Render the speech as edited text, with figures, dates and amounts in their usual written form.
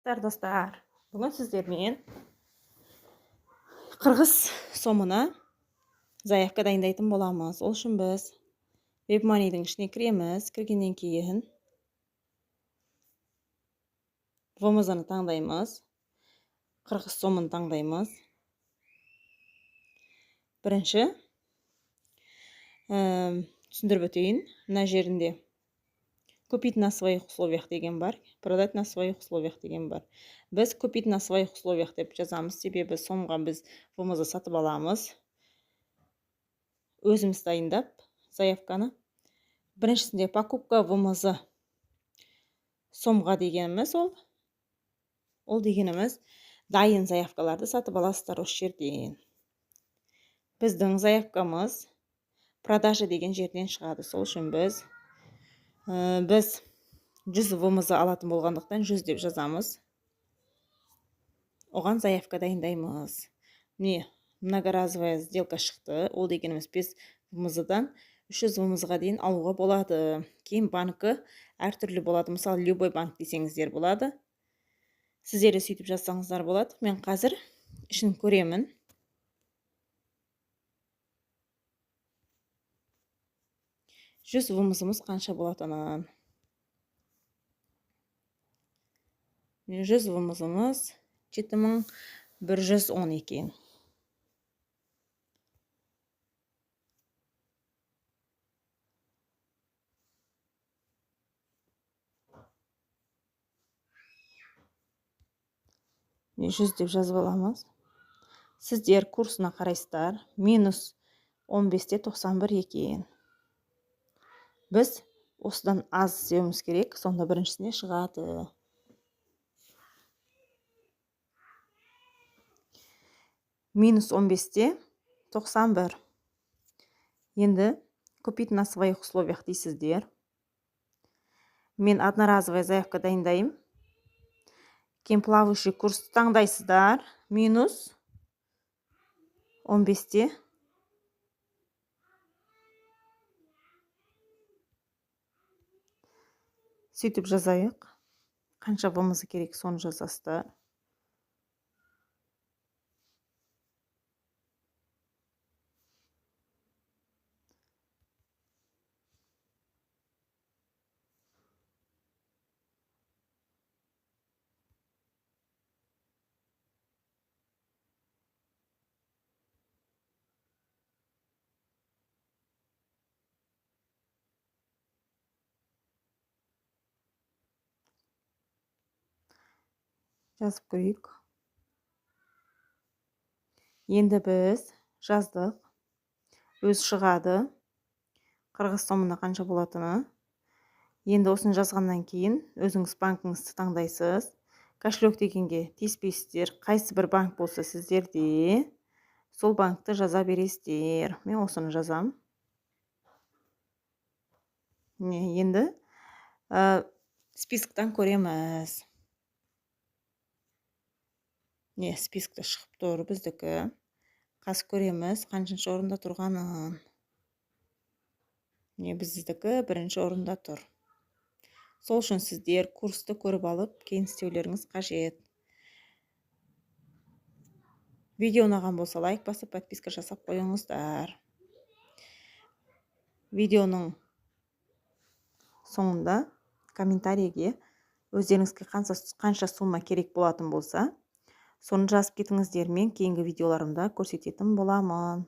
Достар, бүгін сіздермен қырғыз сомына заявка дайындайтын боламыз. Ол үшін біз WebMoney'дің ішіне кіреміз. Кіргеннен кейін ВМЗ-ны таңдаймыз. Қырғыз сомын таңдаймыз. Бірінші түсіндіріп өтейін. Мына жерінде купить на своих условиях деген бар, продать на своих условиях деген бар. Біз купить на своих условиях деп жазамыз, себебі сомға біз ВМЗ сатып аламыз. Өзіміз дайындап заявканы. Біріншісінде покупка ВМЗ сомға дегеніміз ол дегеніміз дайын заявкаларды сатып аласыздар осы жерден. Біздің заявкамыз продажа деген жерден шығады. Сол үшін біз 100 ВМЗ алатын болғандықтан 100 деп жазамыз. Оған заявка дайындаймыз. Міне, многоразовая сделка шықты. Ол дегеніміз 5 ВМЗ-дан 300 ВМЗ-ға дейін алуға болады. Кейін банкі әртүрлі болады. Мысалы, любой банк десеңіздер болады. Сіздер де сөйтіп жазсаңыздар болады. Мен қазір ішін көремін. Жүз ВМЗ-мыз қанша болатынын. 100 ВМЗ-мыз 7110 екен. Жүз деп жазып аламыз. Сіздер курсына қарайсыздар. Минус 15-те 91 екен. Біз осыдан аз істеуіміз керек. Сонда біріншісіне шығады. Минус 15-те 91. Енді купить на своих условиях дейсіздер. Мен одноразовая заявка дайындайым. Кейін плавающий курс таңдайсыздар. Минус 15-те сөйтіп жазайық. Қанша ВМЗ керек, соны жазасыздар. Жазып көрейік. Енді біз жаздық. Өз шығады. Қырғыз сомына қанша болатыны. Енді осыны жазғаннан кейін өзіңіз банкыңызды таңдайсыз. Кошелек дегенге тиіспейсіздер. Қайсы бір банк болса сіздерде сол банкты жаза бересіздер. Мен осыны жазам. Енді списктан көреміз. Спискті шығып тұр біздікі. Қас көреміз, қаншыншы орында тұрғанын. Біздікі бірінші орында тұр. Сол үшін сіздер курсты көріп алып, кейін істеулеріңіз қажет. Видео ұнаған болса лайк басып, подписка жасап қойыңыздар. Видеоның соңында комментарийге өздеріңізге қанша сумма керек болатын болса, соны жазып кетіңіздер, мен кейінгі видеоларымда көрсететін боламын.